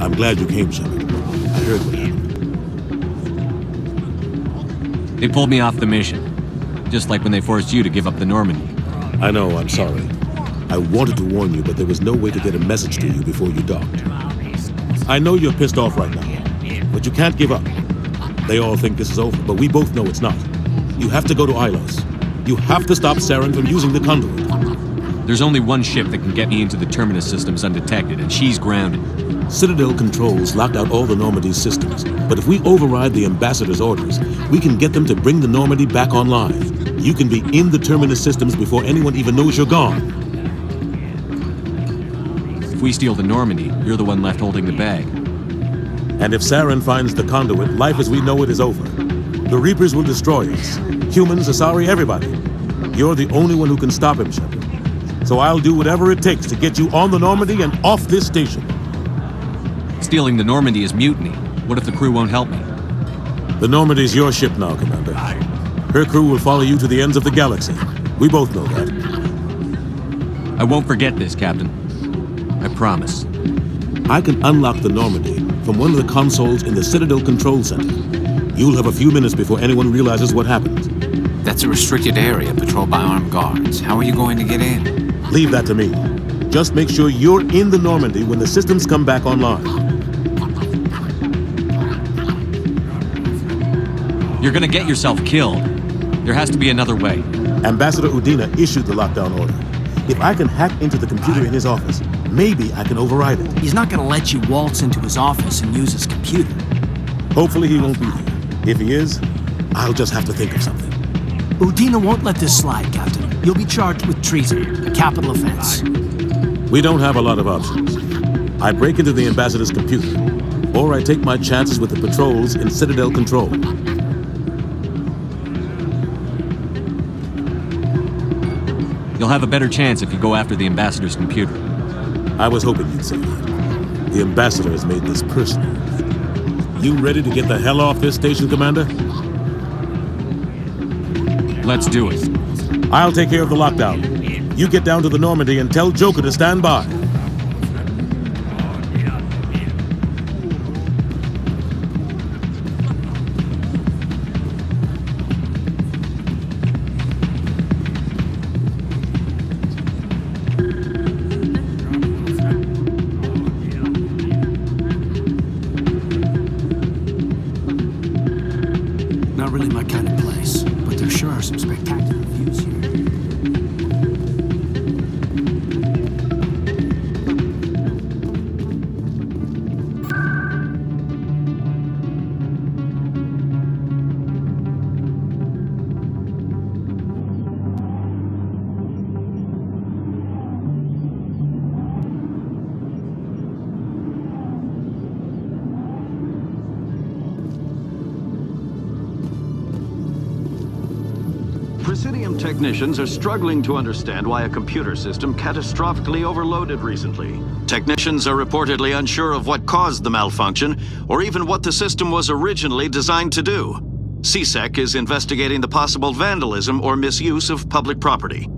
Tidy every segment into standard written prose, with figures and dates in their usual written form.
I'm glad you came, Shepard. I heard what happened. They pulled me off the mission. Just like when they forced you to give up the Normandy. I know, I'm sorry. I wanted to warn you, but there was no way to get a message to you before you docked. I know you're pissed off right now, but you can't give up. They all think this is over, but we both know it's not. You have to go to Ilos. You have to stop Saren from using the conduit. There's only one ship that can get me into the Terminus systems undetected, and she's grounded. Citadel controls locked out all the Normandy's systems, but if we override the Ambassador's orders, we can get them to bring the Normandy back online. You can be in the Terminus systems before anyone even knows you're gone. If we steal the Normandy, you're the one left holding the bag. And if Saren finds the conduit, life as we know it is over. The Reapers will destroy us. Humans, Asari, everybody. You're the only one who can stop him, Shepard. So I'll do whatever it takes to get you on the Normandy and off this station. Stealing the Normandy is mutiny. What if the crew won't help me? The Normandy's your ship now, Commander. Her crew will follow you to the ends of the galaxy. We both know that. I won't forget this, Captain. I promise. I can unlock the Normandy from one of the consoles in the Citadel Control Center. You'll have a few minutes before anyone realizes what happened. That's a restricted area patrolled by armed guards. How are you going to get in? Leave that to me. Just make sure you're in the Normandy when the systems come back online. You're gonna get yourself killed. There has to be another way. Ambassador Udina issued the lockdown order. If I can hack into the computer in his office, maybe I can override it. He's not gonna let you waltz into his office and use his computer. Hopefully he won't be there. If he is, I'll just have to think of something. Udina won't let this slide, Captain. You'll be charged with treason, a capital offense. We don't have a lot of options. I break into the Ambassador's computer, or I take my chances with the patrols in Citadel Control. You'll have a better chance if you go after the Ambassador's computer. I was hoping you'd say that. The Ambassador has made this personal. You ready to get the hell off this station, Commander? Let's do it. I'll take care of the lockdown. You get down to the Normandy and tell Joker to stand by. Not really my kind of place, but there sure are some spectacular views here. Presidium technicians are struggling to understand why a computer system catastrophically overloaded recently. Technicians are reportedly unsure of what caused the malfunction, or even what the system was originally designed to do. CSEC is investigating the possible vandalism or misuse of public property.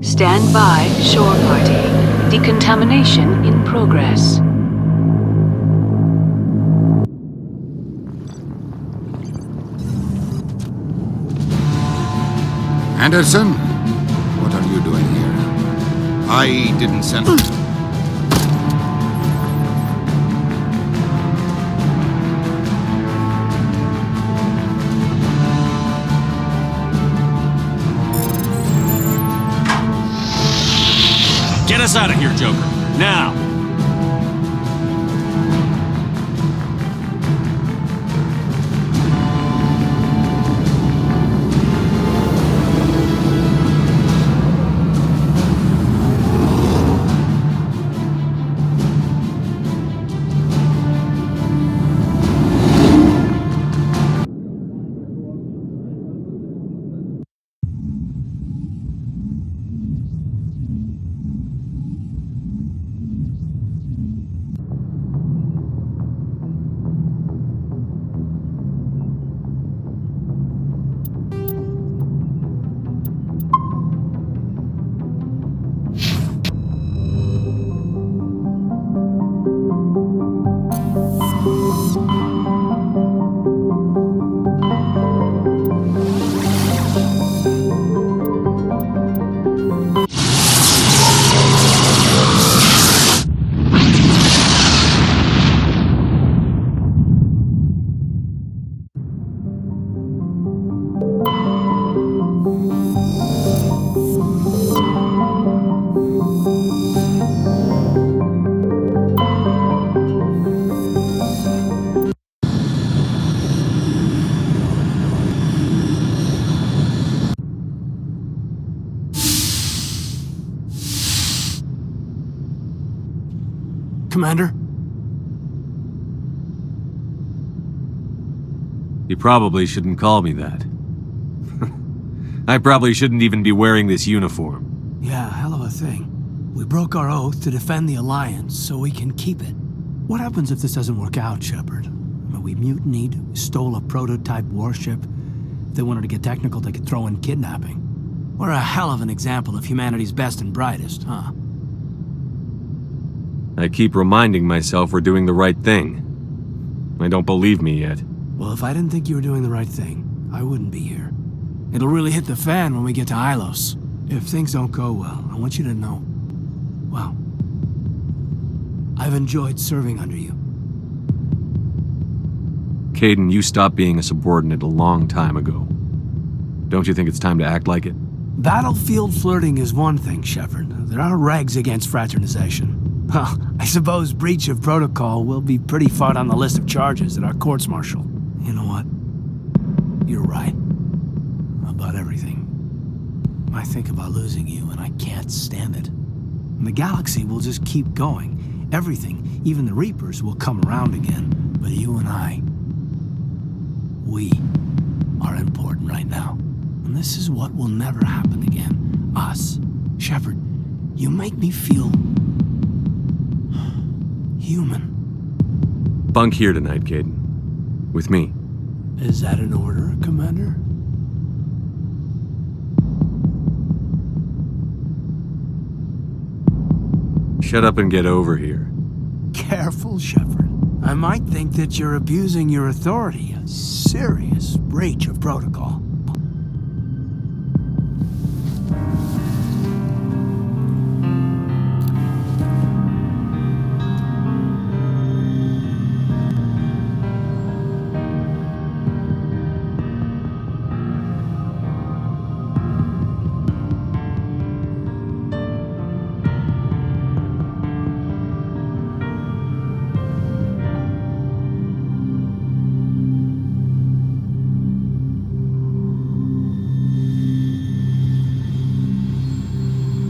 Stand by, shore party. Decontamination in progress. Anderson? What are you doing here? I didn't send... Get us out of here, Joker. Now! Commander? You probably shouldn't call me that. I probably shouldn't even be wearing this uniform. Yeah, hell of a thing. We broke our oath to defend the Alliance, so we can keep it. What happens if this doesn't work out, Shepard? We mutinied, stole a prototype warship. If they wanted to get technical, they could throw in kidnapping. We're a hell of an example of humanity's best and brightest, huh? I keep reminding myself we're doing the right thing. I don't believe me yet. Well, if I didn't think you were doing the right thing, I wouldn't be here. It'll really hit the fan when we get to Ilos. If things don't go well, I want you to know, well, I've enjoyed serving under you. Caden, you stopped being a subordinate a long time ago. Don't you think it's time to act like it? Battlefield flirting is one thing, Shepard. There are regs against fraternization. Well, I suppose breach of protocol will be pretty far down the list of charges at our courts-martial. You know what? You're right. About everything. I think about losing you, and I can't stand it. And the galaxy will just keep going. Everything, even the Reapers, will come around again. But you and I, we are important right now. And this is what will never happen again. Us. Shepard, you make me feel human. Bunk here tonight, Caden. With me. Is that an order, Commander? Shut up and get over here. Careful, Shepard. I might think that you're abusing your authority. A serious breach of protocol.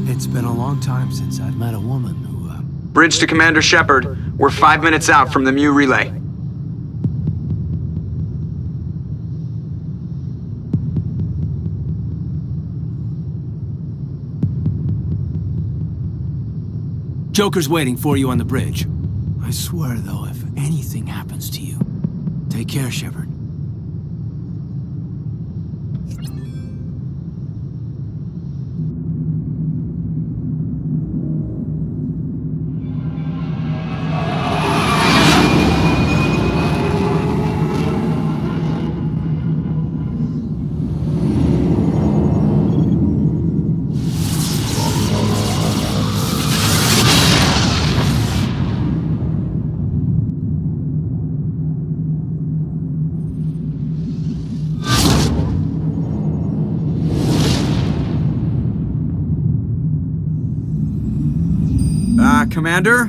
It's been a long time since I've met a woman who, Bridge to Commander Shepard. We're 5 minutes out from the Mu relay. Joker's waiting for you on the bridge. I swear, though, if anything happens to you, take care, Shepard. Commander?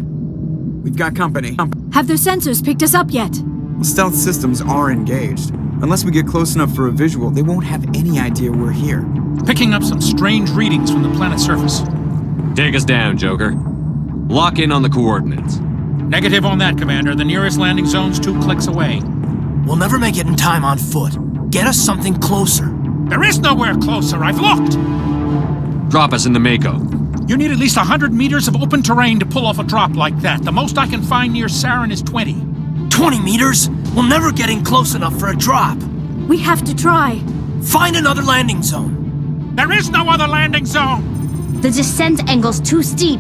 We've got company. Have their sensors picked us up yet? Stealth systems are engaged. Unless we get close enough for a visual, they won't have any idea we're here. Picking up some strange readings from the planet's surface. Take us down, Joker. Lock in on the coordinates. Negative on that, Commander. The nearest landing zone's 2 clicks away. We'll never make it in time on foot. Get us something closer. There is nowhere closer. I've looked. Drop us in the Mako. You need at least 100 meters of open terrain to pull off a drop like that. The most I can find near Saren is 20. 20 meters? We'll never get in close enough for a drop. We have to try. Find another landing zone. There is no other landing zone. The descent angle's too steep.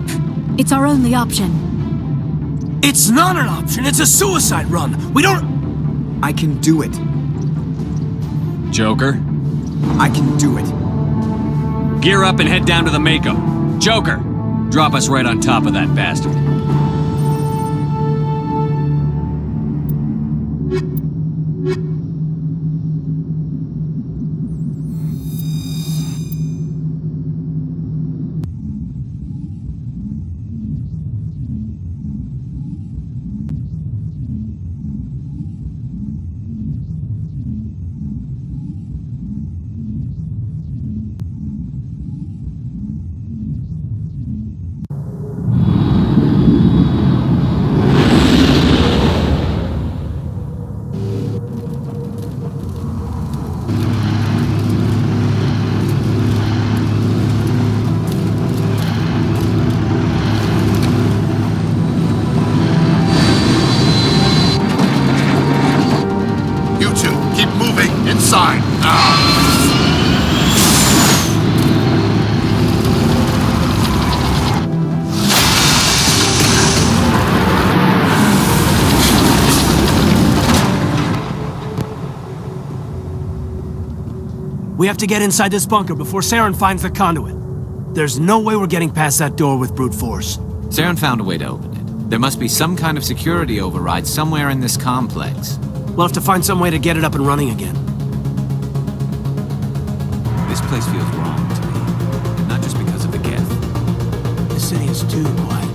It's our only option. It's not an option. It's a suicide run. We don't... I can do it. Joker, I can do it. gear up and head down to the Mako. Joker, drop us right on top of that bastard. right now! We have to get inside this bunker before Saren finds the conduit. There's no way we're getting past that door with brute force. Saren found a way to open it. There must be some kind of security override somewhere in this complex. We'll have to find some way to get it up and running again. This place feels wrong to me. Not just because of the gift. The city is too quiet.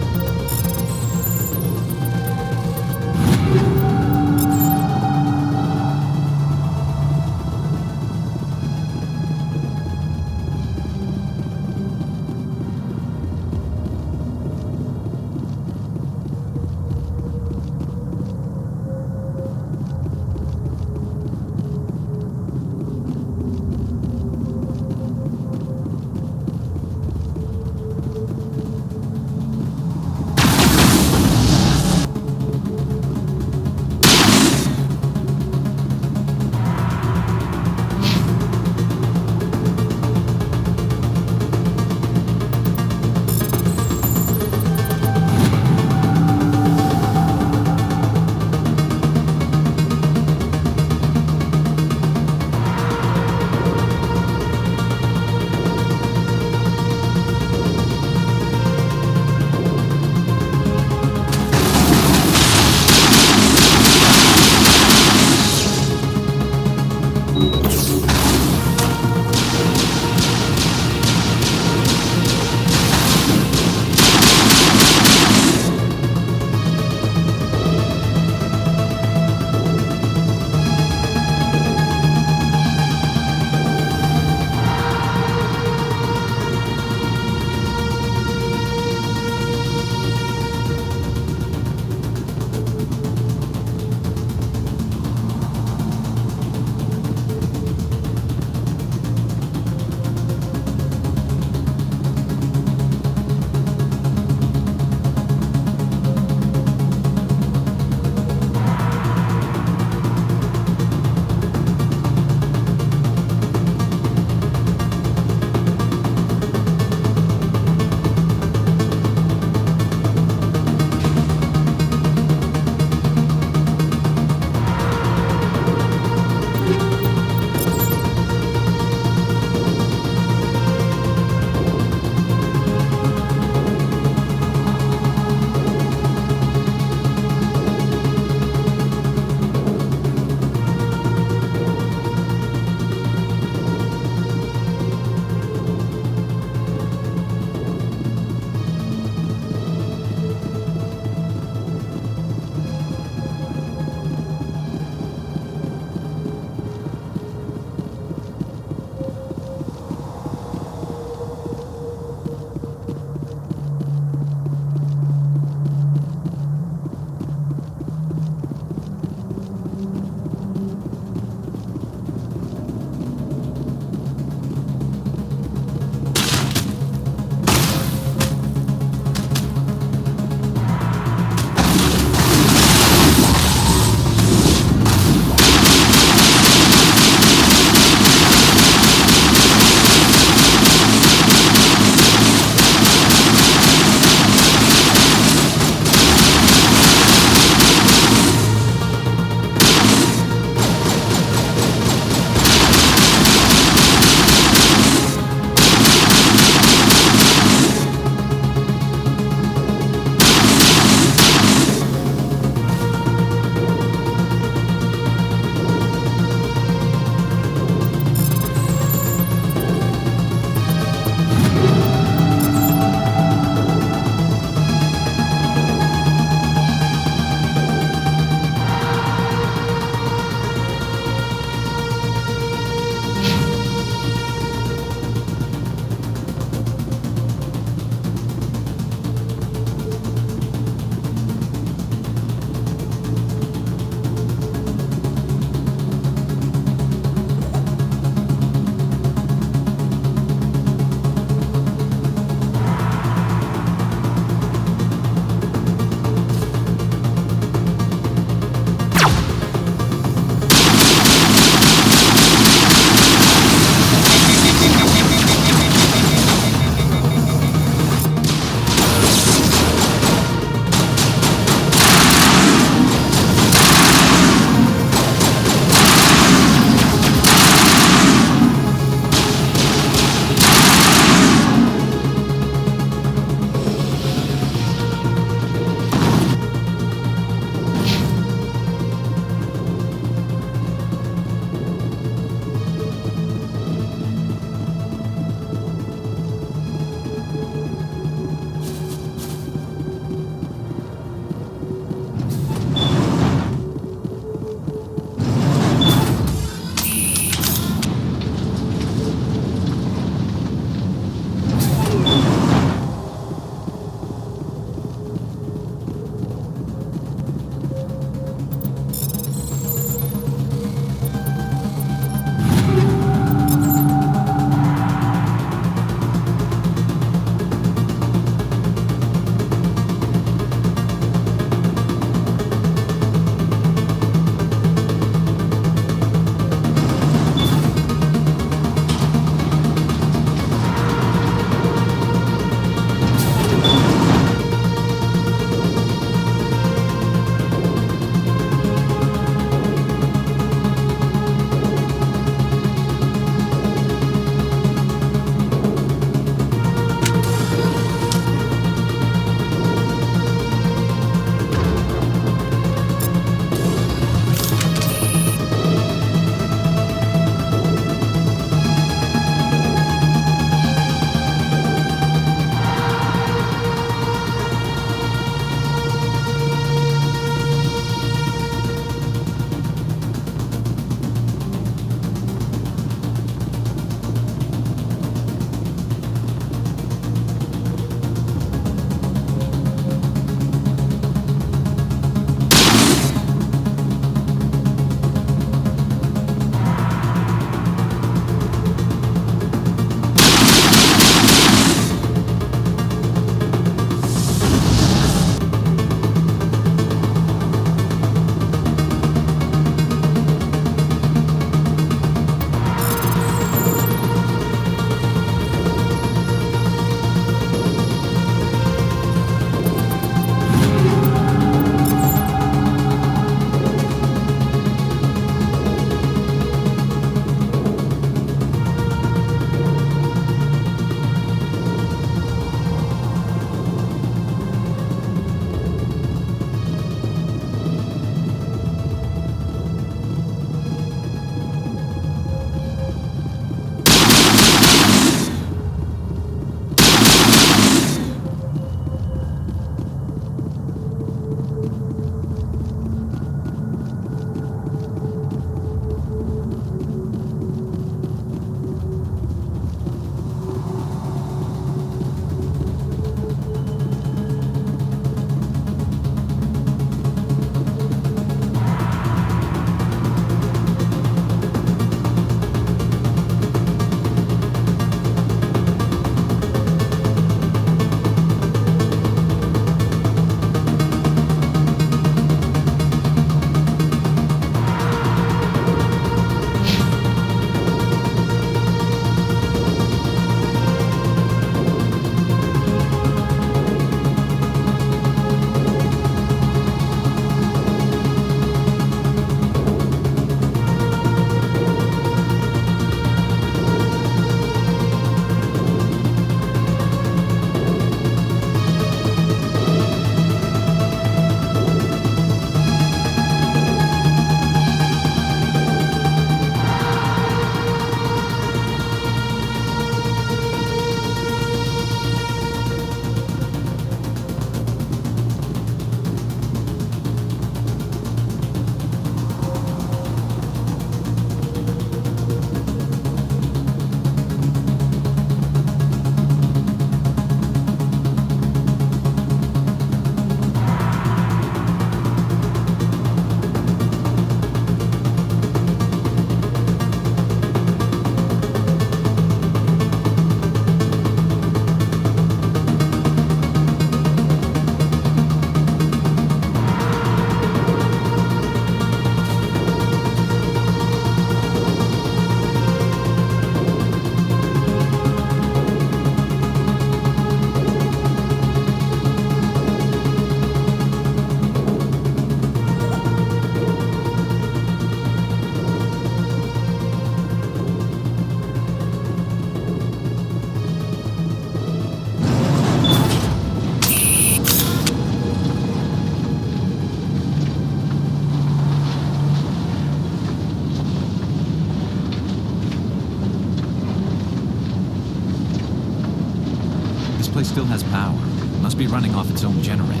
still has power. It must be running off its own generator.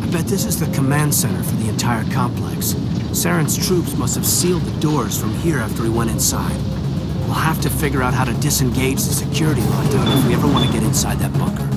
I bet this is the command center for the entire complex. Saren's troops must have sealed the doors from here after he went inside. We'll have to figure out how to disengage the security lockdown if we ever want to get inside that bunker.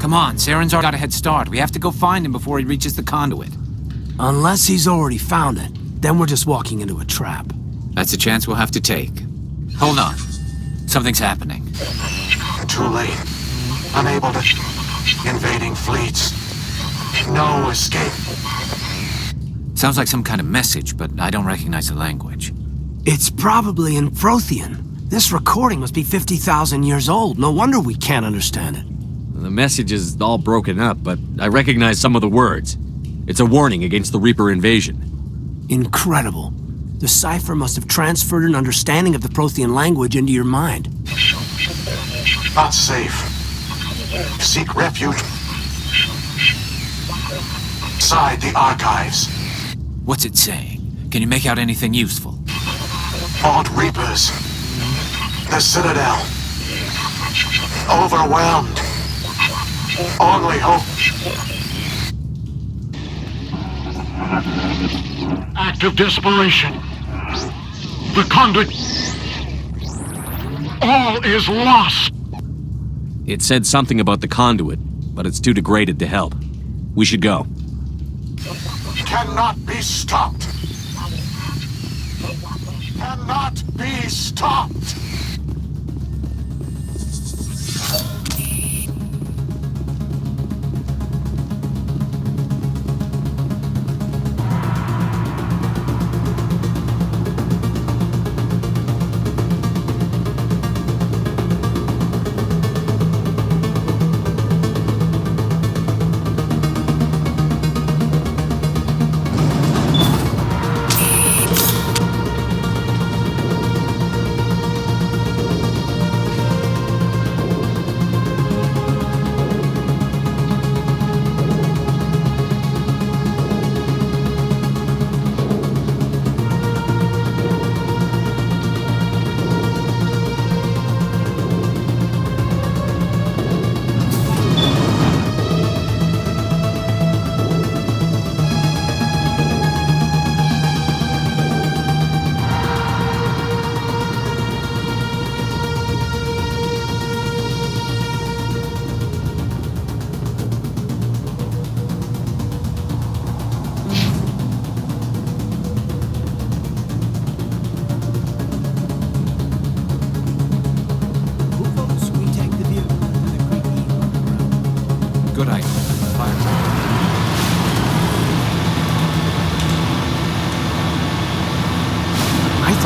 Come on, Saren's already got a head start. We have to go find him before he reaches the conduit. Unless he's already found it, then we're just walking into a trap. That's a chance we'll have to take. Hold on. Something's happening. Too late. Unable to... Invading fleets. No escape. Sounds like some kind of message, but I don't recognize the language. It's probably in Prothean. This recording must be 50,000 years old. No wonder we can't understand it. The message is all broken up, but I recognize some of the words. It's a warning against the Reaper invasion. Incredible. The cipher must have transferred an understanding of the Prothean language into your mind. Not safe. Seek refuge inside the archives. What's it saying? Can you make out anything useful? Fought Reapers. The Citadel. Overwhelmed. Only hope. Act of desperation. The conduit. All is lost. It said something about the conduit, but it's too degraded to help. We should go. Cannot be stopped. Cannot be stopped.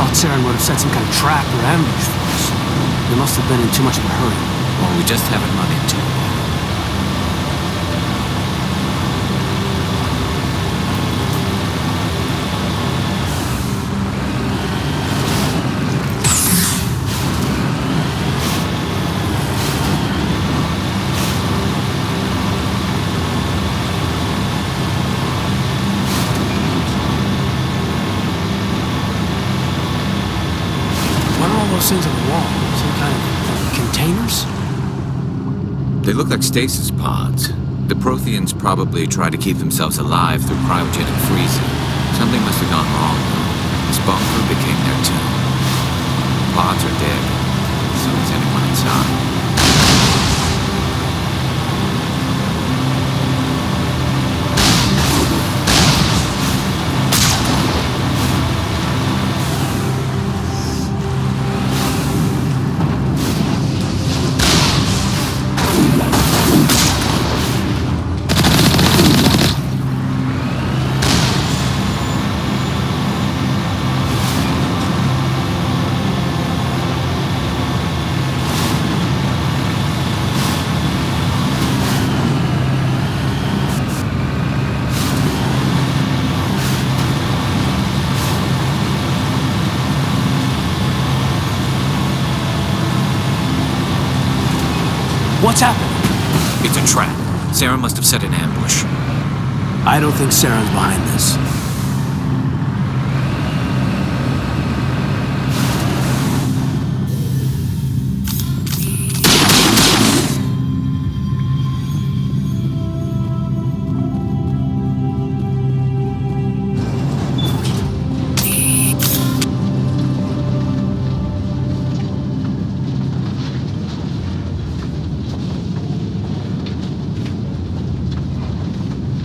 thought Saren would have set some kind of trap or ambush for us. They must have been in too much of a hurry. Or we just haven't run into it. Things on the wall. Some kind of containers? They look like stasis pods. The Protheans probably try to keep themselves alive through cryogenic freezing. Something must have gone wrong, though. This bomb crew became their tomb. Pods are dead. So is anyone inside. What's happening? It's a trap. Sarah must have set an ambush. I don't think Saren's behind this.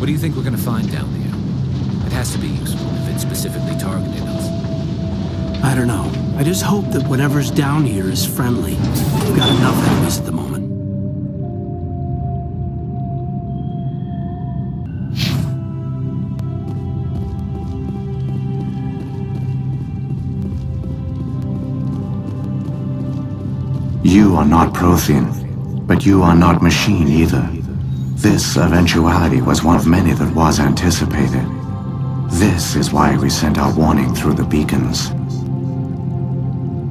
What do you think we're gonna find down there? It has to be useful if it specifically targeted us. I don't know. I just hope that whatever's down here is friendly. We've got enough enemies at the moment. You are not Prothean, but you are not machine either. This eventuality was one of many that was anticipated. This is why we sent our warning through the beacons.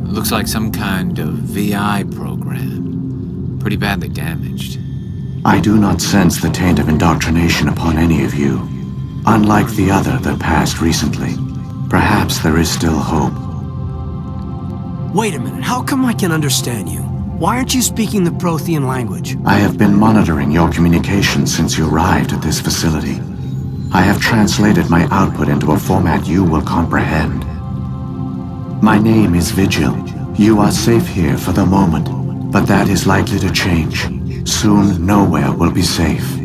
Looks like some kind of VI program. Pretty badly damaged. I do not sense the taint of indoctrination upon any of you. Unlike the other that passed recently, perhaps there is still hope. Wait a minute, how come I can understand you? Why aren't you speaking the Prothean language? I have been monitoring your communications since you arrived at this facility. I have translated my output into a format you will comprehend. My name is Vigil. You are safe here for the moment, but that is likely to change. Soon, nowhere will be safe.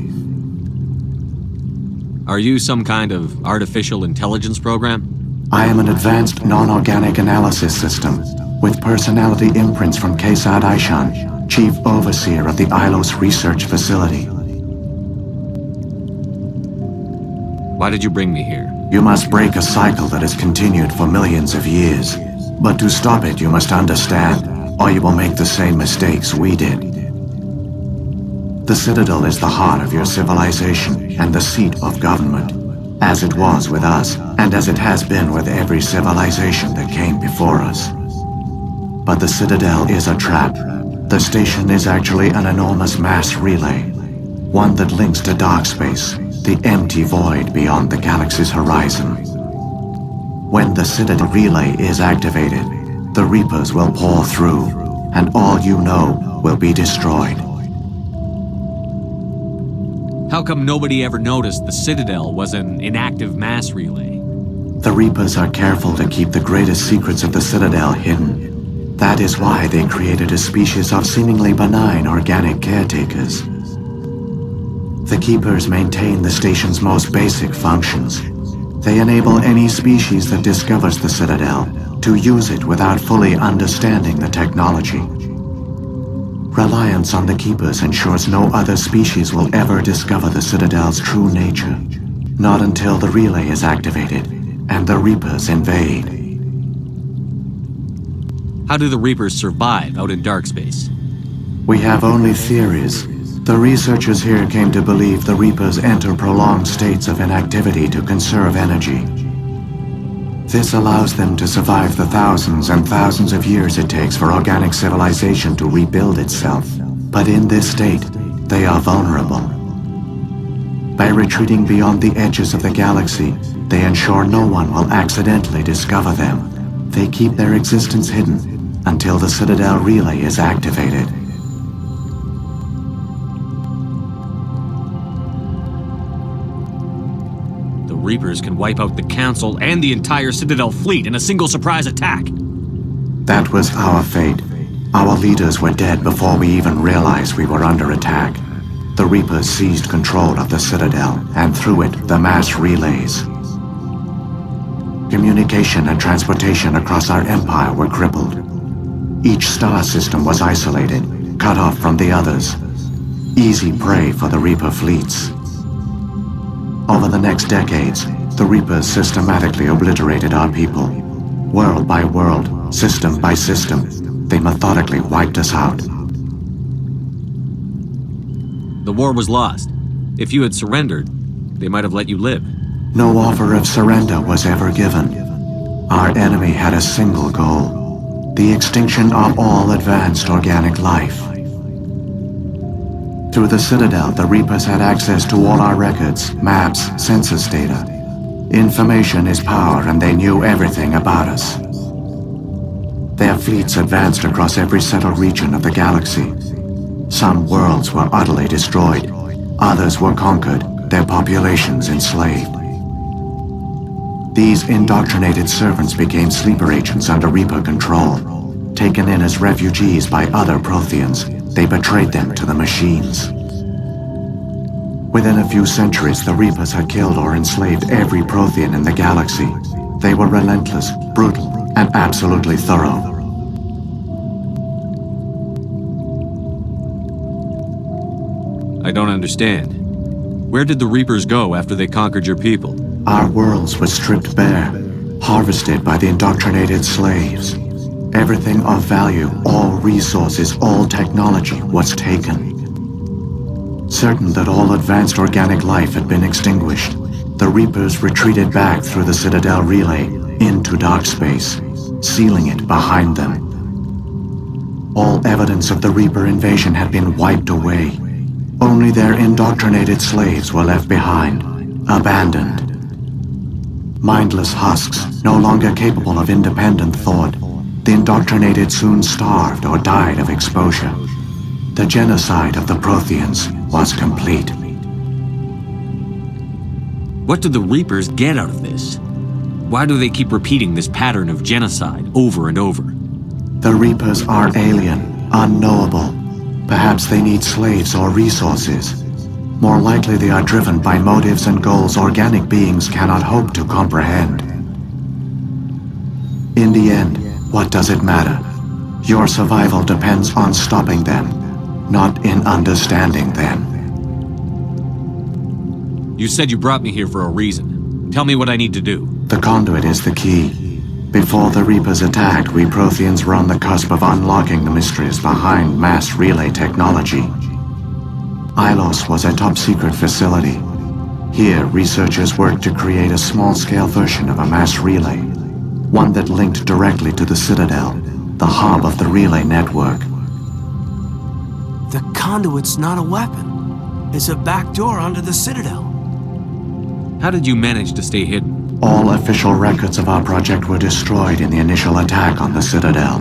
Are you some kind of artificial intelligence program? I am an advanced non-organic analysis system with personality imprints from Kesad Aishan, Chief Overseer of the Ilos Research Facility. Why did you bring me here? You must break a cycle that has continued for millions of years. But to stop it, you must understand, or you will make the same mistakes we did. The Citadel is the heart of your civilization and the seat of government, as it was with us, and as it has been with every civilization that came before us. But the Citadel is a trap. The station is actually an enormous mass relay, one that links to dark space, the empty void beyond the galaxy's horizon. When the Citadel relay is activated, the Reapers will pour through, and all you know will be destroyed. How come nobody ever noticed the Citadel was an inactive mass relay? The Reapers are careful to keep the greatest secrets of the Citadel hidden. That is why they created a species of seemingly benign organic caretakers. The Keepers maintain the station's most basic functions. They enable any species that discovers the Citadel to use it without fully understanding the technology. Reliance on the Keepers ensures no other species will ever discover the Citadel's true nature. Not until the relay is activated and the Reapers invade. How do the Reapers survive out in dark space? We have only theories. The researchers here came to believe the Reapers enter prolonged states of inactivity to conserve energy. This allows them to survive the thousands and thousands of years it takes for organic civilization to rebuild itself. But in this state, they are vulnerable. By retreating beyond the edges of the galaxy, they ensure no one will accidentally discover them. They keep their existence hidden until the Citadel relay is activated. The Reapers can wipe out the Council and the entire Citadel fleet in a single surprise attack. That was our fate. Our leaders were dead before we even realized we were under attack. The Reapers seized control of the Citadel, and through it, the mass relays. Communication and transportation across our empire were crippled. Each star system was isolated, cut off from the others. Easy prey for the Reaper fleets. Over the next decades, the Reapers systematically obliterated our people. World by world, system by system, they methodically wiped us out. The war was lost. If you had surrendered, they might have let you live. No offer of surrender was ever given. Our enemy had a single goal: the extinction of all advanced organic life. Through the Citadel, the Reapers had access to all our records, maps, census data. Information is power, and they knew everything about us. Their fleets advanced across every settled region of the galaxy. Some worlds were utterly destroyed. Others were conquered, their populations enslaved. These indoctrinated servants became sleeper agents under Reaper control. Taken in as refugees by other Protheans, they betrayed them to the machines. Within a few centuries, the Reapers had killed or enslaved every Prothean in the galaxy. They were relentless, brutal, and absolutely thorough. I don't understand. Where did the Reapers go after they conquered your people? Our worlds were stripped bare, harvested by the indoctrinated slaves. Everything of value, all resources, all technology was taken. Certain that all advanced organic life had been extinguished, the Reapers retreated back through the Citadel relay into dark space, sealing it behind them. All evidence of the Reaper invasion had been wiped away. Only their indoctrinated slaves were left behind, abandoned. Mindless husks, no longer capable of independent thought, the indoctrinated soon starved or died of exposure. The genocide of the Protheans was complete. What do the Reapers get out of this? Why do they keep repeating this pattern of genocide over and over? The Reapers are alien, unknowable. Perhaps they need slaves or resources. More likely they are driven by motives and goals organic beings cannot hope to comprehend. In the end, what does it matter? Your survival depends on stopping them, not in understanding them. You said you brought me here for a reason. Tell me what I need to do. The conduit is the key. Before the Reapers attacked, we Protheans were on the cusp of unlocking the mysteries behind mass relay technology. Ilos was a top-secret facility. Here, researchers worked to create a small-scale version of a mass relay, one that linked directly to the Citadel, the hub of the relay network. The conduit's not a weapon. It's a backdoor under the Citadel. How did you manage to stay hidden? All official records of our project were destroyed in the initial attack on the Citadel.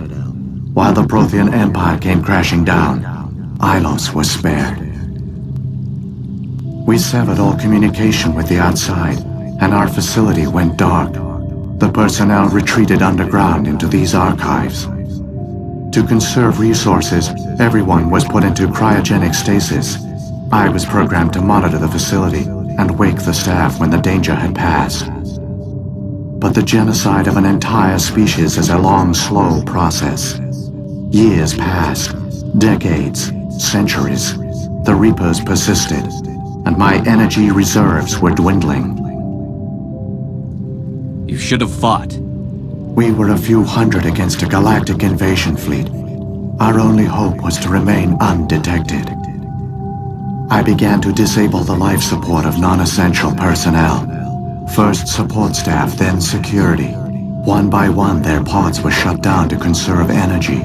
While the Prothean Empire came crashing down, Ilos was spared. We severed all communication with the outside, and our facility went dark. The personnel retreated underground into these archives. To conserve resources, everyone was put into cryogenic stasis. I was programmed to monitor the facility and wake the staff when the danger had passed. But the genocide of an entire species is a long, slow process. Years passed, decades, centuries. The Reapers persisted, and my energy reserves were dwindling. You should have fought. We were a few hundred against a galactic invasion fleet. Our only hope was to remain undetected. I began to disable the life support of non-essential personnel. First support staff, then security. One by one, their pods were shut down to conserve energy.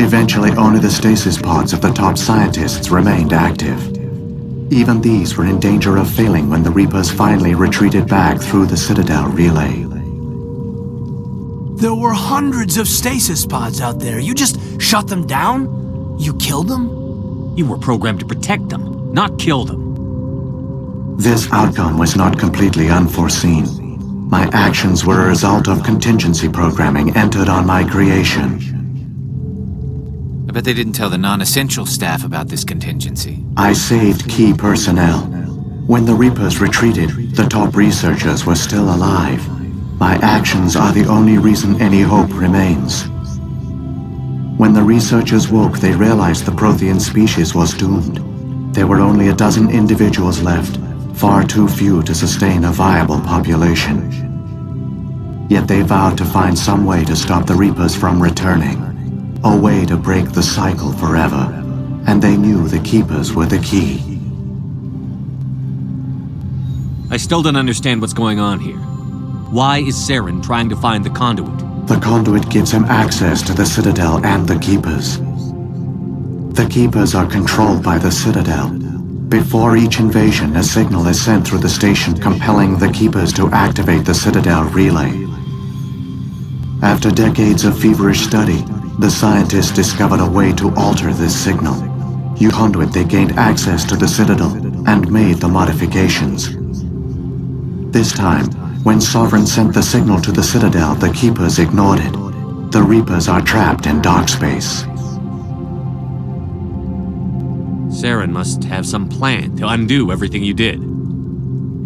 Eventually, only the stasis pods of the top scientists remained active. Even these were in danger of failing when the Reapers finally retreated back through the Citadel relay. There were hundreds of stasis pods out there. You just shut them down? You killed them? You were programmed to protect them, not kill them. This outcome was not completely unforeseen. My actions were a result of contingency programming entered on my creation. I bet they didn't tell the non-essential staff about this contingency. I saved key personnel. When the Reapers retreated, the top researchers were still alive. My actions are the only reason any hope remains. When the researchers woke, they realized the Prothean species was doomed. There were only a dozen individuals left, far too few to sustain a viable population. Yet they vowed to find some way to stop the Reapers from returning. A way to break the cycle forever. And they knew the Keepers were the key. I still don't understand what's going on here. Why is Saren trying to find the conduit? The conduit gives him access to the Citadel and the Keepers. The Keepers are controlled by the Citadel. Before each invasion, a signal is sent through the station compelling the Keepers to activate the Citadel relay. After decades of feverish study, the scientists discovered a way to alter this signal. Using the conduit, they gained access to the Citadel and made the modifications. This time, when Sovereign sent the signal to the Citadel, the Keepers ignored it. The Reapers are trapped in dark space. Saren must have some plan to undo everything you did.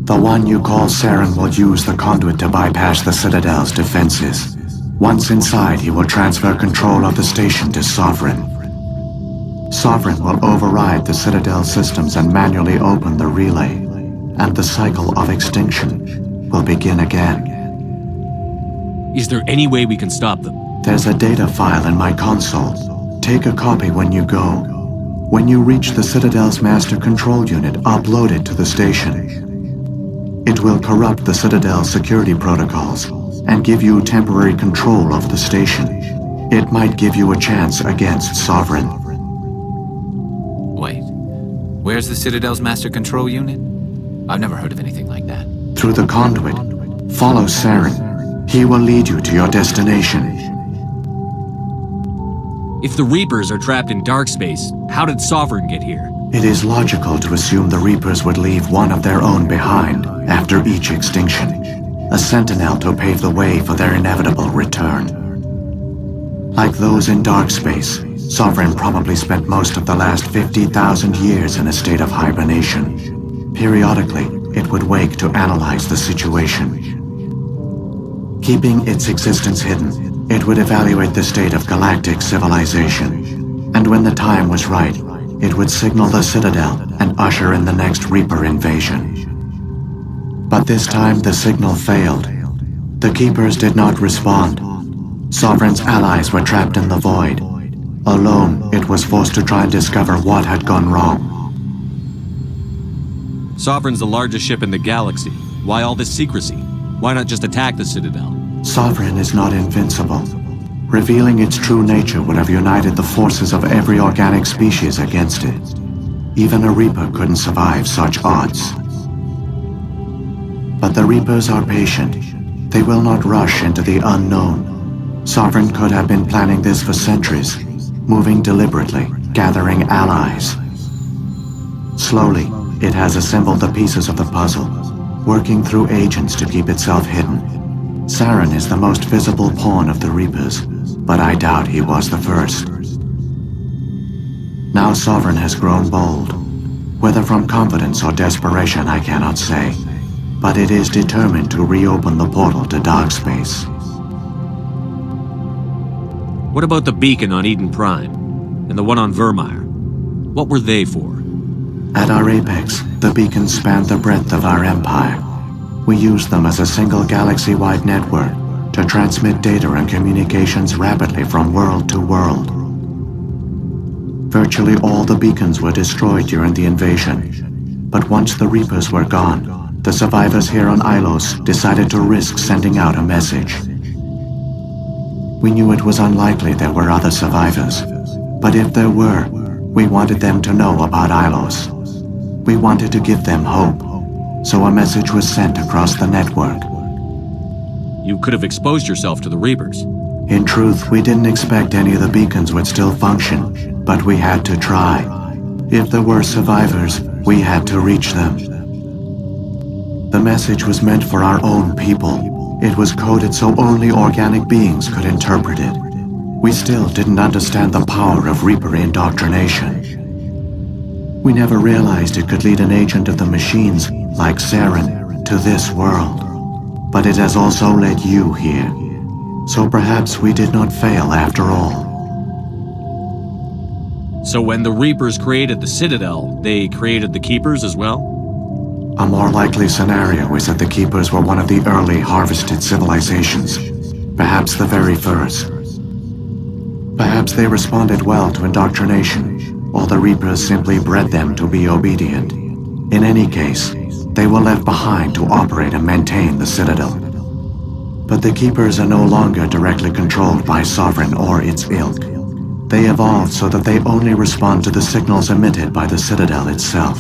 The one you call Saren will use the conduit to bypass the Citadel's defenses. Once inside, he will transfer control of the station to Sovereign. Sovereign will override the Citadel systems and manually open the relay, and the cycle of extinction will begin again. Is there any way we can stop them? There's a data file in my console. Take a copy when you go. When you reach the Citadel's master control unit, upload it to the station. It will corrupt the Citadel's security protocols and give you temporary control of the station. It might give you a chance against Sovereign. Wait, where's the Citadel's master control unit? I've never heard of anything like that. Through the conduit, follow Saren. He will lead you to your destination. If the Reapers are trapped in dark space, how did Sovereign get here? It is logical to assume the Reapers would leave one of their own behind after each extinction. A sentinel to pave the way for their inevitable return. Like those in dark space, Sovereign probably spent most of the last 50,000 years in a state of hibernation. Periodically, it would wake to analyze the situation. Keeping its existence hidden, it would evaluate the state of galactic civilization. And when the time was right, it would signal the Citadel and usher in the next Reaper invasion. But this time the signal failed. The Keepers did not respond. Sovereign's allies were trapped in the void. Alone, it was forced to try and discover what had gone wrong. Sovereign's the largest ship in the galaxy. Why all this secrecy? Why not just attack the Citadel? Sovereign is not invincible. Revealing its true nature would have united the forces of every organic species against it. Even a Reaper couldn't survive such odds. But the Reapers are patient. They will not rush into the unknown. Sovereign could have been planning this for centuries, moving deliberately, gathering allies. Slowly, it has assembled the pieces of the puzzle, working through agents to keep itself hidden. Saren is the most visible pawn of the Reapers, but I doubt he was the first. Now Sovereign has grown bold. Whether from confidence or desperation, I cannot say. But it is determined to reopen the portal to dark space. What about the beacon on Eden Prime? And the one on Vermeer? What were they for? At our apex, the beacons spanned the breadth of our empire. We used them as a single galaxy-wide network, to transmit data and communications rapidly from world to world. Virtually all the beacons were destroyed during the invasion, but once the Reapers were gone, the survivors here on Ilos decided to risk sending out a message. We knew it was unlikely there were other survivors, but if there were, we wanted them to know about Ilos. We wanted to give them hope, so a message was sent across the network. You could have exposed yourself to the Reapers. In truth, we didn't expect any of the beacons would still function, but we had to try. If there were survivors, we had to reach them. The message was meant for our own people. It was coded so only organic beings could interpret it. We still didn't understand the power of Reaper indoctrination. We never realized it could lead an agent of the machines, like Saren, to this world. But it has also led you here. So perhaps we did not fail after all. So when the Reapers created the Citadel, they created the Keepers as well? A more likely scenario is that the Keepers were one of the early harvested civilizations, perhaps the very first. Perhaps they responded well to indoctrination, or the Reapers simply bred them to be obedient. In any case, they were left behind to operate and maintain the Citadel. But the Keepers are no longer directly controlled by Sovereign or its ilk. They evolved so that they only respond to the signals emitted by the Citadel itself.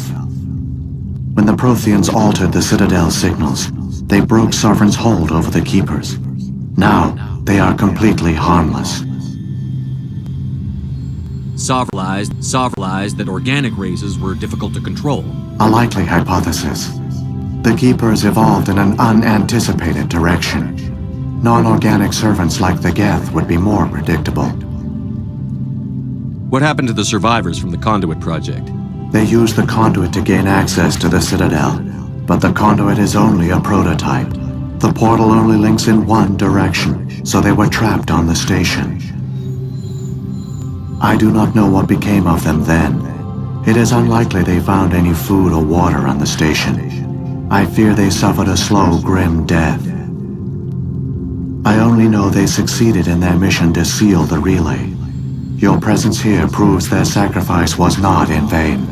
When the Protheans altered the Citadel's signals, they broke Sovereign's hold over the Keepers. Now, they are completely harmless. Sovereign that organic races were difficult to control. A likely hypothesis. The Keepers evolved in an unanticipated direction. Non-organic servants like the Geth would be more predictable. What happened to the survivors from the Conduit project? They used the Conduit to gain access to the Citadel, but the Conduit is only a prototype. The portal only links in one direction, so they were trapped on the station. I do not know what became of them then. It is unlikely they found any food or water on the station. I fear they suffered a slow, grim death. I only know they succeeded in their mission to seal the relay. Your presence here proves their sacrifice was not in vain.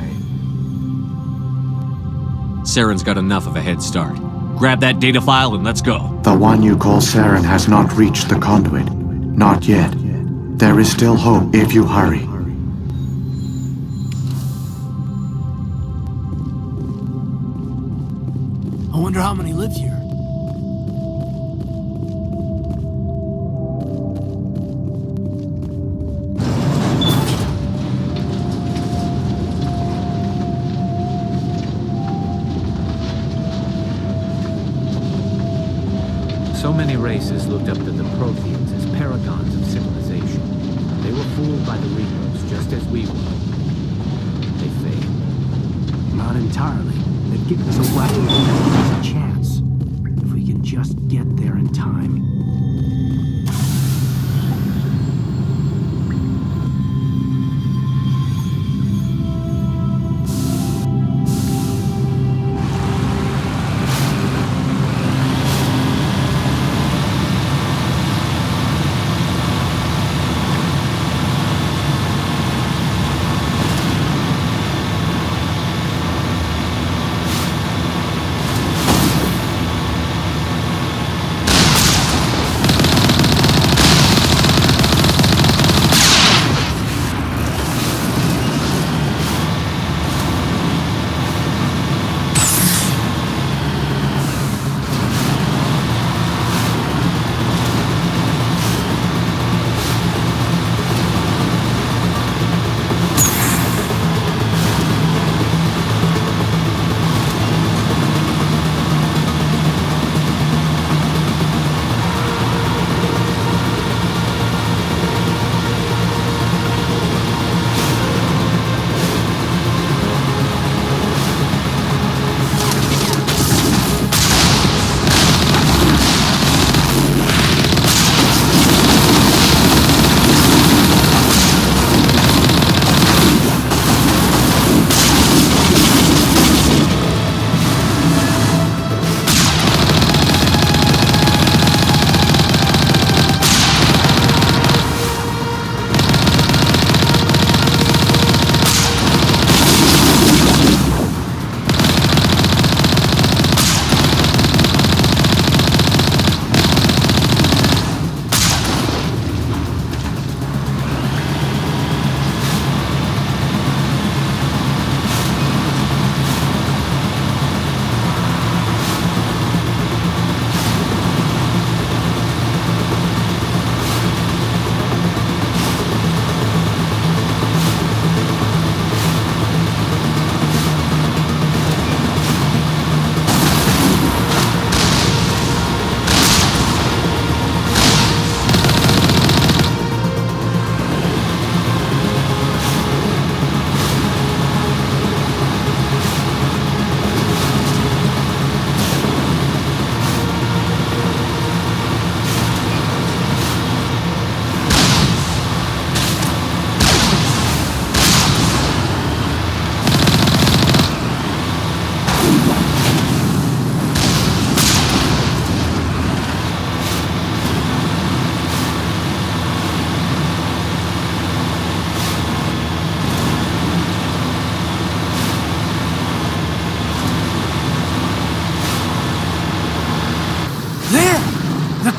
Saren's got enough of a head start. Grab that data file and let's go. The one you call Saren has not reached the Conduit. Not yet. There is still hope if you hurry. I wonder how many live here. So many races looked up to the Protheans as paragons of civilization. They were fooled by the Reapers, just as we were. They failed. Not entirely. They've given us a weapon and a chance. If we can just get there in time.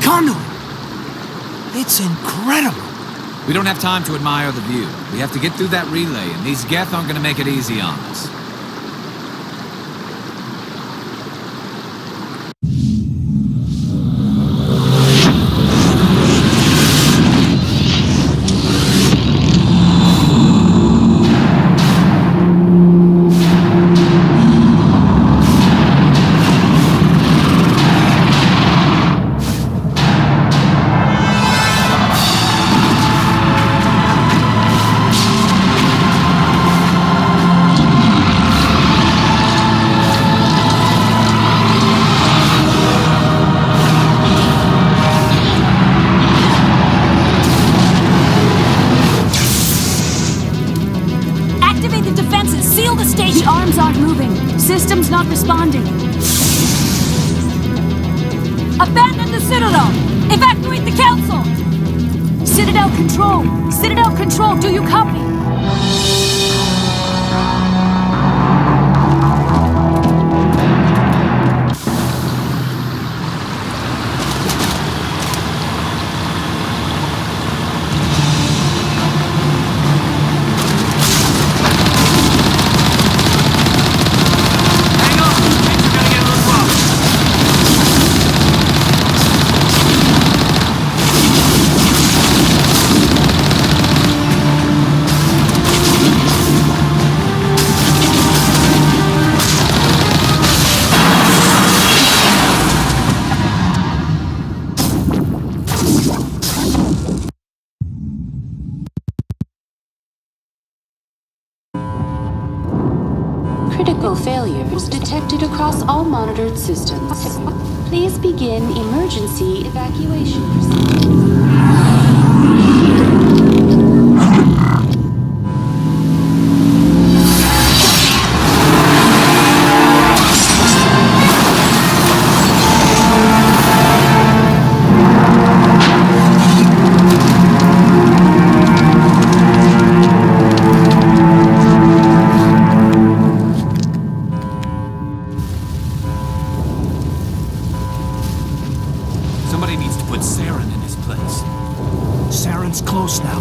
conduit! It's incredible! We don't have time to admire the view. We have to get through that relay, and these Geth aren't gonna make it easy on us. System's not responding. Abandon the Citadel! Evacuate the Council! Citadel Control! Citadel Control, do you copy? Critical failures detected across all monitored systems. Please begin emergency evacuation procedures. Somebody needs to put Saren in his place. Saren's close now.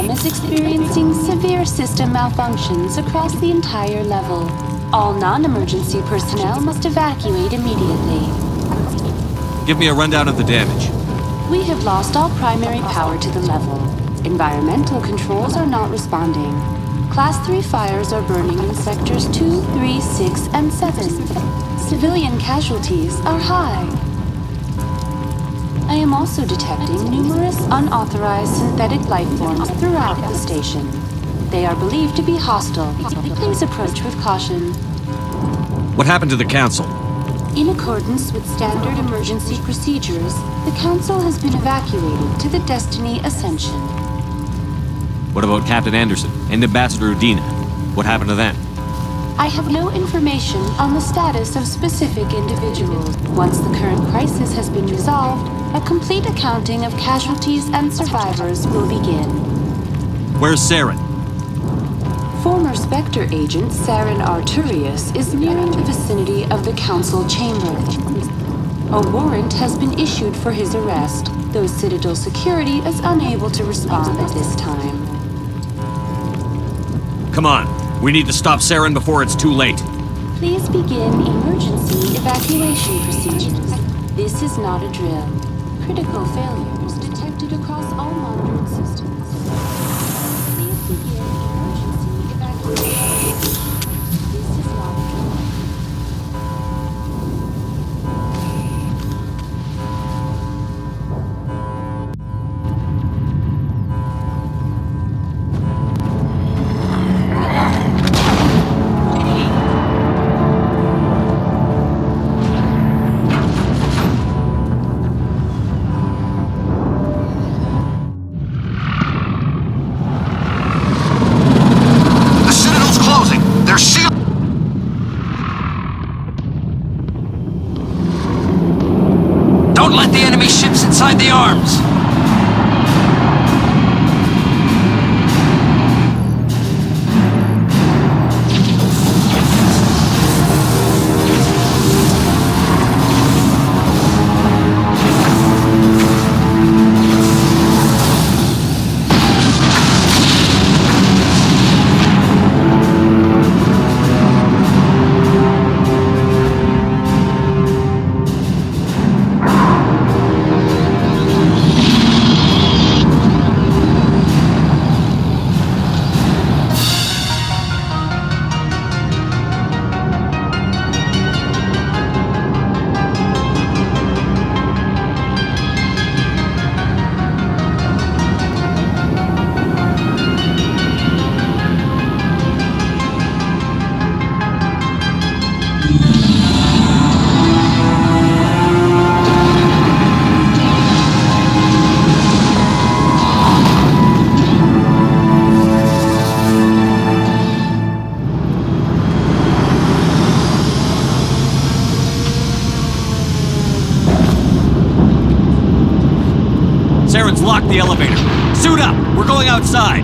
Is experiencing severe system malfunctions across the entire level. All non-emergency personnel must evacuate immediately. Give me a rundown of the damage. We have lost all primary power to the level. Environmental controls are not responding. Class 3 fires are burning in sectors 2, 3, 6, and 7. Civilian casualties are high. I am also detecting numerous unauthorized synthetic life forms throughout the station. They are believed to be hostile. Please approach with caution. What happened to the Council? In accordance with standard emergency procedures, the Council has been evacuated to the Destiny Ascension. What about Captain Anderson and Ambassador Udina? What happened to them? I have no information on the status of specific individuals. Once the current crisis has been resolved, a complete accounting of casualties and survivors will begin. Where's Saren? Former Spectre agent Saren Arturius is nearing the vicinity of the Council chamber. A warrant has been issued for his arrest, though Citadel security is unable to respond at this time. Come on, we need to stop Saren before it's too late. Please begin emergency evacuation procedures. This is not a drill. Critical failures detected across all monitored systems. Please begin emergency evacuation. This is not a drill. the arms! Saren's locked the elevator. Suit up! We're going outside!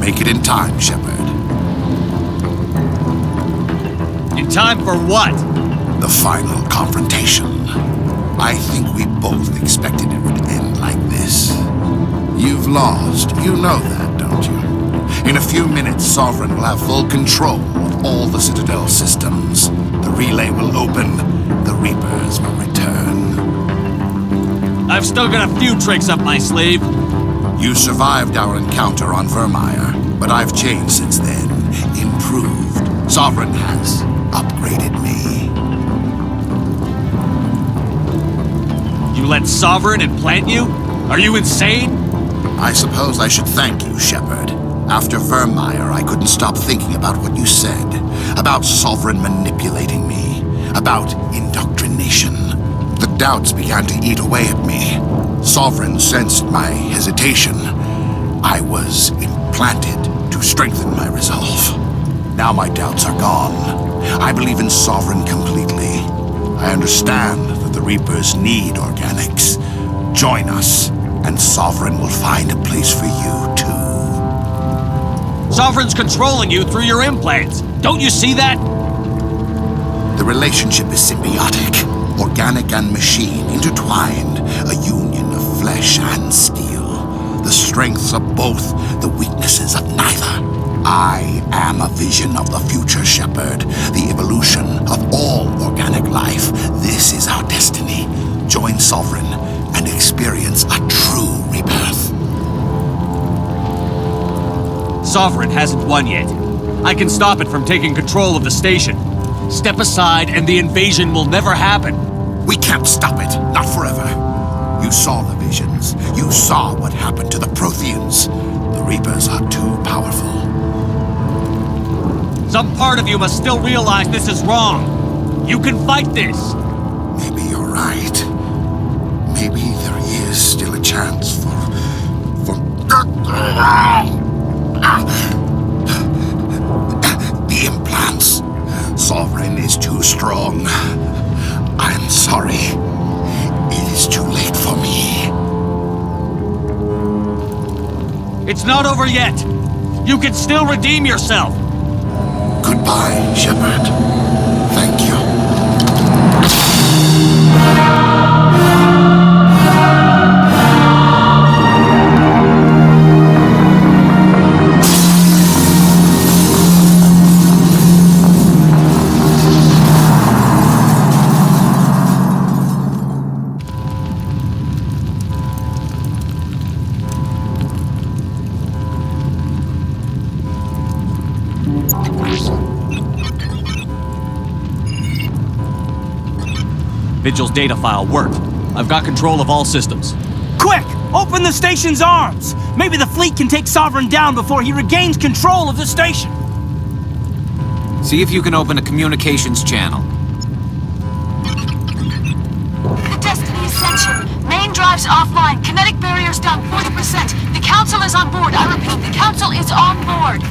make it in time, Shepard. In time for what? The final confrontation. I think we both expected it would end like this. You've lost. You know that, don't you? In a few minutes, Sovereign will have full control of all the Citadel systems. The relay will open. The Reapers will return. I've still got a few tricks up my sleeve. You survived our encounter on Vermeer, but I've changed since then. Improved. Sovereign has upgraded me. You let Sovereign implant you? Are you insane? I suppose I should thank you, Shepard. After Vermeer, I couldn't stop thinking about what you said. About Sovereign manipulating me. About indoctrination. The doubts began to eat away at me. Sovereign sensed my hesitation. I was implanted to strengthen my resolve. Now my doubts are gone. I believe in Sovereign completely. I understand that the Reapers need organics. Join us, and Sovereign will find a place for you, too. Sovereign's controlling you through your implants. Don't you see that? The relationship is symbiotic. Organic and machine intertwined. A union of flesh and steel. The strengths of both, the weaknesses of neither. I am a vision of the future, Shepard. The evolution of all organic life. This is our destiny. Join Sovereign and experience a true rebirth. Sovereign hasn't won yet. I can stop it from taking control of the station. Step aside and the invasion will never happen. We can't stop it. Not forever. You saw the visions. You saw what happened to the Protheans. The Reapers are too powerful. Some part of you must still realize this is wrong. You can fight this. Maybe you're right. Maybe there is still a chance for... The implants. Sovereign is too strong. I'm sorry. It is too late for me. It's not over yet. You can still redeem yourself. Goodbye, Shepard. Thank you. Vigil's data file worked. I've got control of all systems. Quick! Open the station's arms! Maybe the fleet can take Sovereign down before he regains control of the station. See if you can open a communications channel. The Destiny Ascension. Main drives offline. Kinetic barriers down 40%. The Council is on board. I repeat, the Council is on board.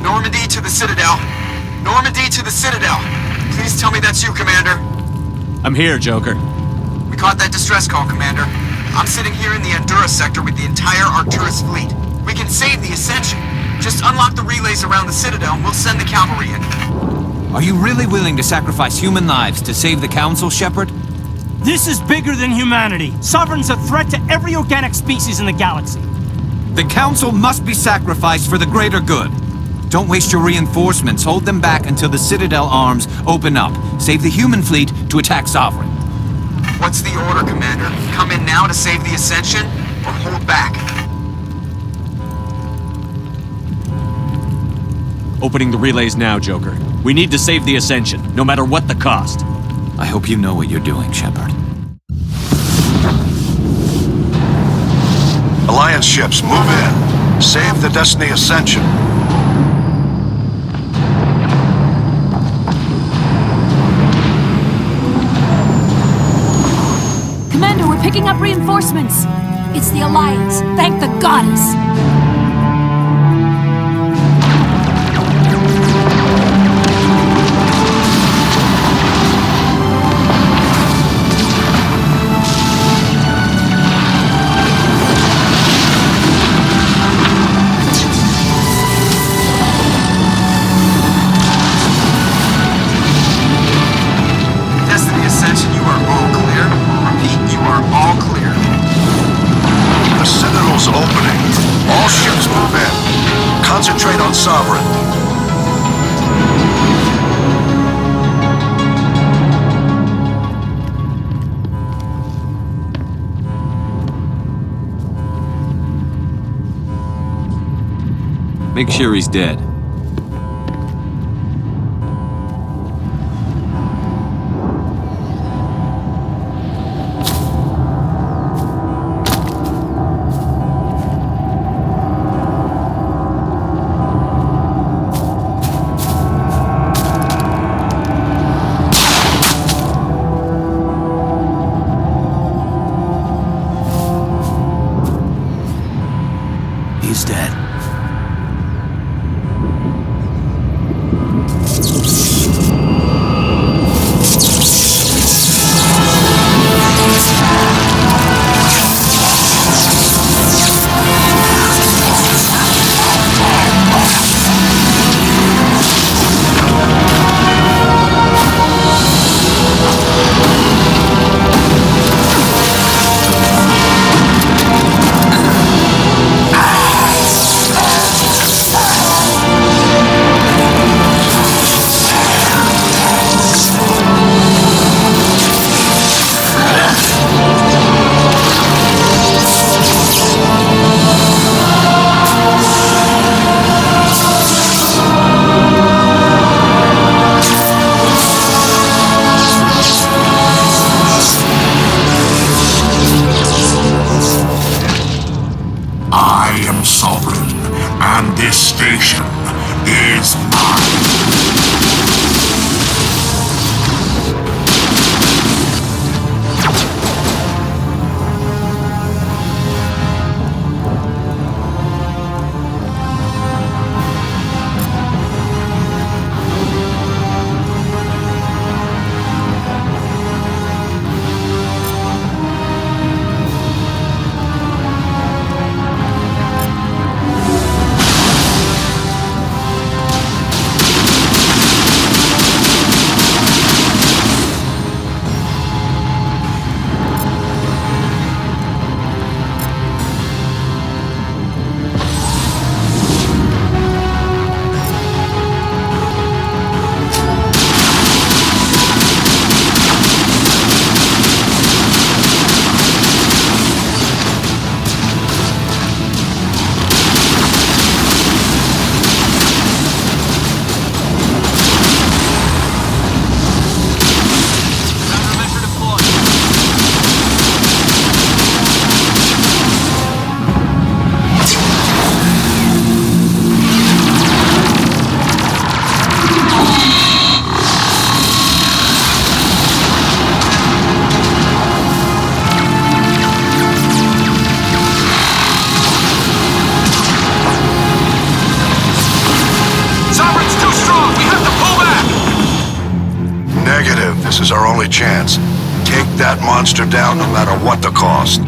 Normandy to the Citadel. Normandy to the Citadel. Please tell me that's you, Commander. I'm here, Joker. We caught that distress call, Commander. I'm sitting here in the Endura sector with the entire Arcturus fleet. We can save the Ascension. Just unlock the relays around the Citadel and we'll send the cavalry in. Are you really willing to sacrifice human lives to save the Council, Shepard? This is bigger than humanity. Sovereign's a threat to every organic species in the galaxy. The Council must be sacrificed for the greater good. Don't waste your reinforcements. Hold them back until the Citadel arms open up. Save the human fleet to attack Sovereign. What's the order, Commander? Come in now to save the Ascension, or hold back? Opening the relays now, Joker. We need to save the Ascension, no matter what the cost. I hope you know what you're doing, Shepard. Alliance ships, move in. Save the Destiny Ascension. Commander, we're picking up reinforcements. It's the Alliance. Thank the goddess. are all clear. Repeat, you are all clear. The Citadel's opening. All ships move in. Concentrate on Sovereign. Make sure he's dead. He's dead. I am Sovereign, and this station is mine. This is our only chance. Take that monster down no matter what the cost.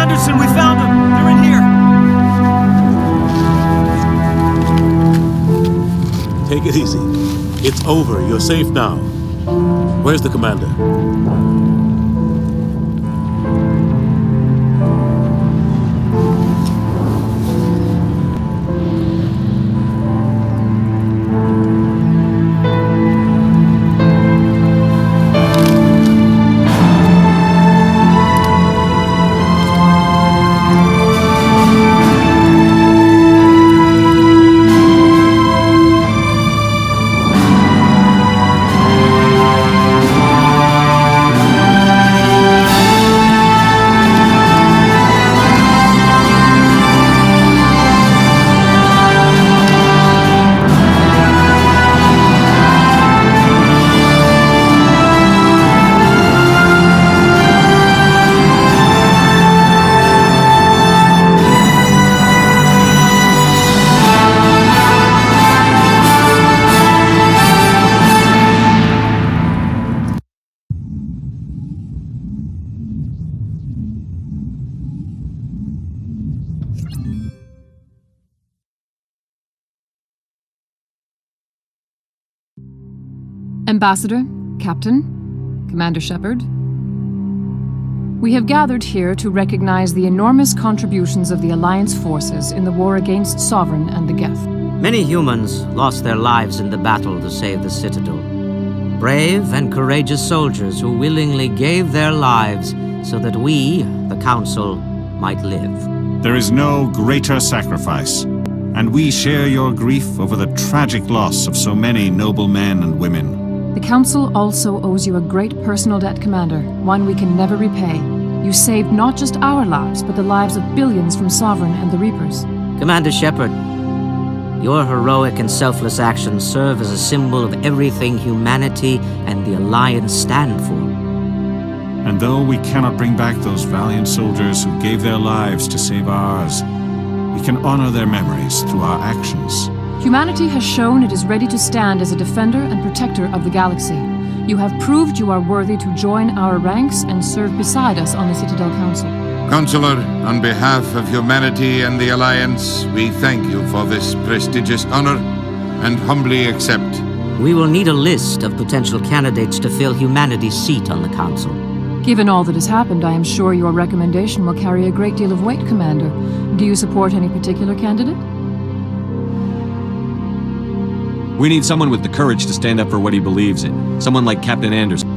Anderson, we found them! They're in here! Take it easy. It's over. You're safe now. Where's the commander? Ambassador, Captain, Commander Shepard, we have gathered here to recognize the enormous contributions of the Alliance forces in the war against Sovereign and the Geth. Many humans lost their lives in the battle to save the Citadel. Brave and courageous soldiers who willingly gave their lives so that we, the Council, might live. There is no greater sacrifice, and we share your grief over the tragic loss of so many noble men and women. The Council also owes you a great personal debt, Commander, one we can never repay. You saved not just our lives, but the lives of billions from Sovereign and the Reapers. Commander Shepard, your heroic and selfless actions serve as a symbol of everything humanity and the Alliance stand for. And though we cannot bring back those valiant soldiers who gave their lives to save ours, we can honor their memories through our actions. Humanity has shown it is ready to stand as a defender and protector of the galaxy. You have proved you are worthy to join our ranks and serve beside us on the Citadel Council. Counselor, on behalf of humanity and the Alliance, we thank you for this prestigious honor and humbly accept. We will need a list of potential candidates to fill humanity's seat on the Council. Given all that has happened, I am sure your recommendation will carry a great deal of weight, Commander. Do you support any particular candidate? We need someone with the courage to stand up for what he believes in. Someone like Captain Anderson.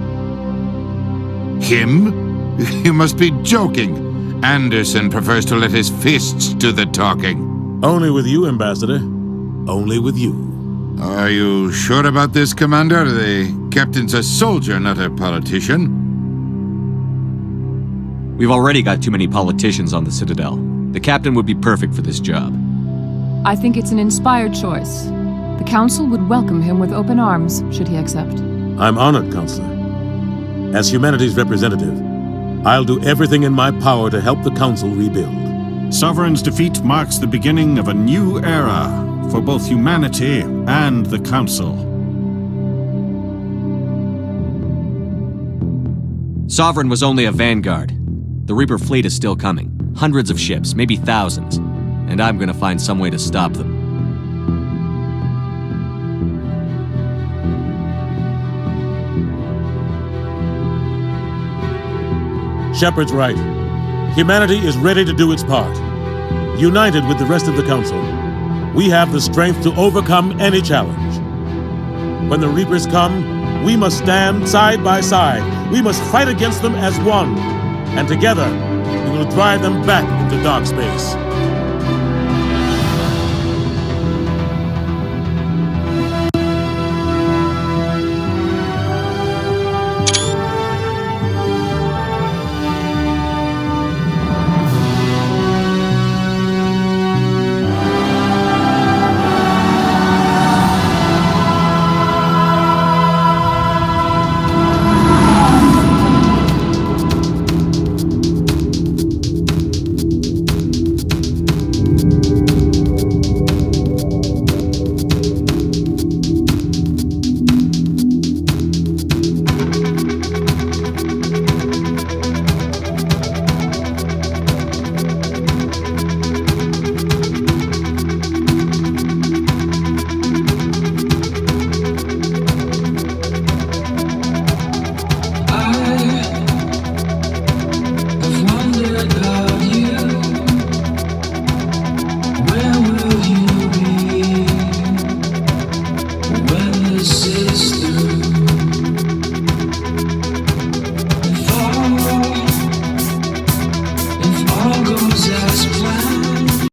Him? You must be joking. Anderson prefers to let his fists do the talking. Only with you, Ambassador. Only with you. Are you sure about this, Commander? The captain's a soldier, not a politician. We've already got too many politicians on the Citadel. The captain would be perfect for this job. I think it's an inspired choice. The Council would welcome him with open arms, should he accept. I'm honored, Counselor. As humanity's representative, I'll do everything in my power to help the Council rebuild. Sovereign's defeat marks the beginning of a new era for both humanity and the Council. Sovereign was only a vanguard. The Reaper fleet is still coming. Hundreds of ships, maybe thousands. And I'm gonna find some way to stop them. Shepard's right. Humanity is ready to do its part. United with the rest of the Council, we have the strength to overcome any challenge. When the Reapers come, we must stand side by side. We must fight against them as one. And together, we will drive them back into dark space.